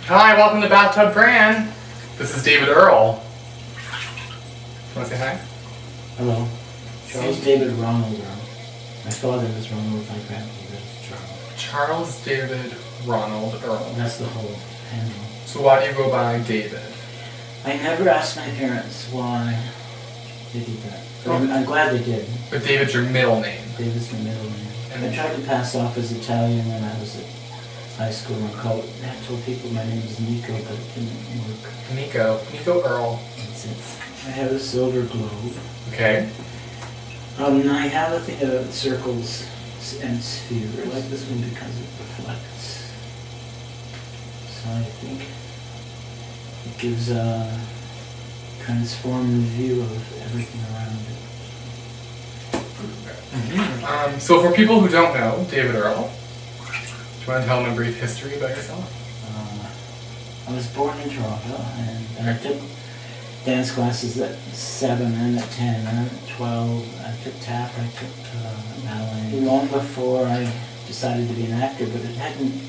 Hi, welcome to Bathtub Bran. This is David Earle. You want to say hi? Hello. Charles David Ronald Earle. My father was Ronald, my grandfather was Charles. Charles David Ronald Earle. That's the whole handle. So why do you go by David? I never asked my parents why they did that. But I'm glad they did. But David's your middle name. David's my middle name. And I tried to pass off as Italian when I was at high school and I told people my name is Nico, but it didn't work. Nico Earle. That's it. I have a silver globe. Okay. I have a thing about circles and spheres. I like this one because it reflects. So I think it gives a transformed view of everything around it. So for people who don't know David Earle, do you want to tell them a brief history about yourself? I was born in Toronto and I took dance classes at 7 and at 10 and at 12. I took tap, I took ballet. Long before I decided to be an actor, but it hadn't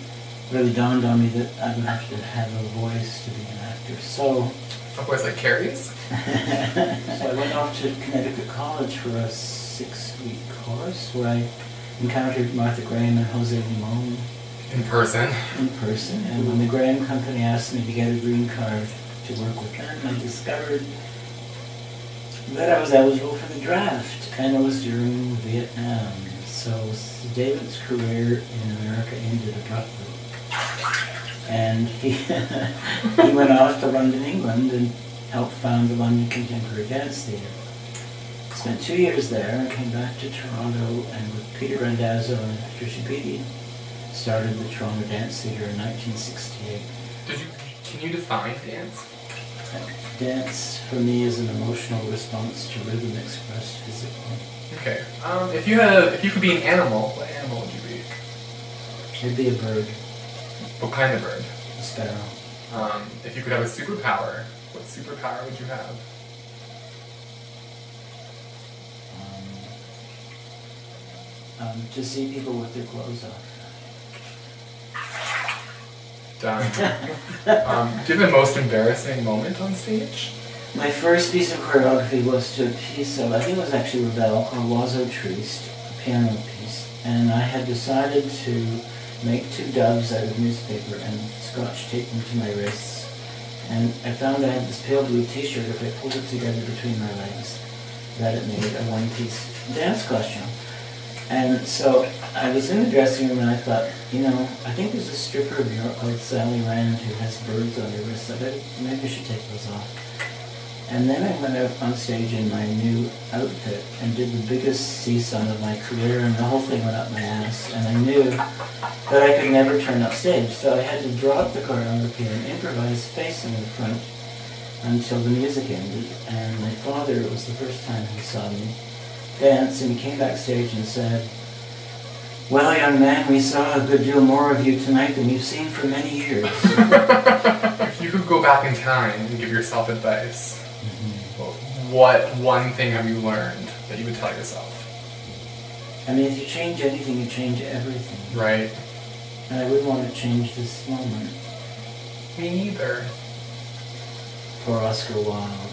really dawned on me that I would have to have a voice to be an actor. So A voice like Carrie's? so I went off to Connecticut College for a 6-week course where I encountered Martha Graham and Jose Limon. In person? In person. And when the Graham Company asked me to get a green card to work with them, I discovered that I was eligible for the draft. And it was during Vietnam. So David's career in America ended abruptly. And he went off to London, England, and helped found the London Contemporary Dance Theatre. Spent 2 years there and came back to Toronto, and with Peter Randazzo and Patricia Beattie, started the Toronto Dance Theatre in 1968. Can you define dance? Dance, for me, is an emotional response to rhythm expressed physically. Okay. If you could be an animal, what animal would you be? I'd be a bird. What kind of bird? A sparrow. If you could have a superpower, what superpower would you have? To see people with their clothes off. Done. Do you have the most embarrassing moment on stage? My first piece of choreography was to a piece of, I think it was actually Ravel, called L'Oiseau Triste, a piano piece. And I had decided to make 2 doves out of newspaper and scotch tape them to my wrists. And I found I had this pale blue t-shirt. If I pulled it together between my legs, that it made a one-piece dance costume. And so I was in the dressing room and I thought, you know, I think there's a stripper of New York called Sally Rand who has birds on her wrists. I bet maybe I should take those off. And then I went out on stage in my new outfit and did the biggest seesaw of my career, and the whole thing went up my ass. And I knew that I could never turn up stage, so I had to drop the choreography and improvise facing the front until the music ended. And my father, it was the first time he saw me dance, and he came backstage and said, "Well, young man, we saw a good deal more of you tonight than you've seen for many years." If you could go back in time and give yourself advice, what one thing have you learned that you would tell yourself? I mean, if you change anything, you change everything. Right. And I wouldn't want to change this moment. Me neither. For Oscar Wilde,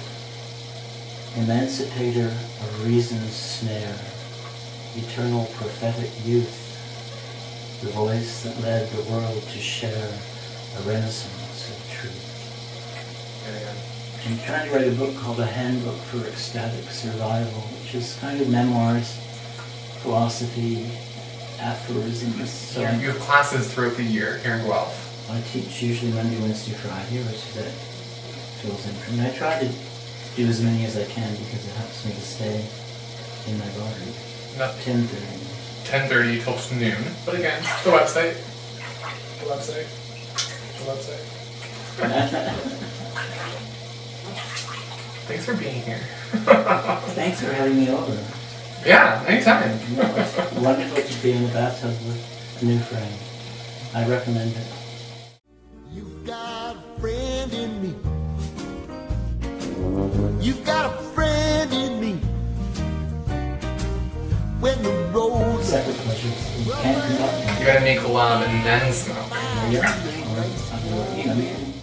emancipator of reason's snare, eternal prophetic youth, the voice that led the world to share a renaissance of truth. I'm trying to write a book called A Handbook for Ecstatic Survival, which is kind of memoirs, philosophy, aphorisms. So you have classes throughout the year here in Guelph. I teach usually Monday, Wednesday, Friday, which that fills in for me. I try to do as many as I can because it helps me to stay in my body. 10:30. 10:30 till noon. But again, the website. The website. The website. Thanks for being here. Thanks for having me over. Yeah, anytime. It's wonderful to be in the bathtub with a new friend. I recommend it. You've got a friend in me. You've got a friend in me. When the road Separate pleasures. You can't do that. You gotta make love and then smoke. Yeah. you know, you can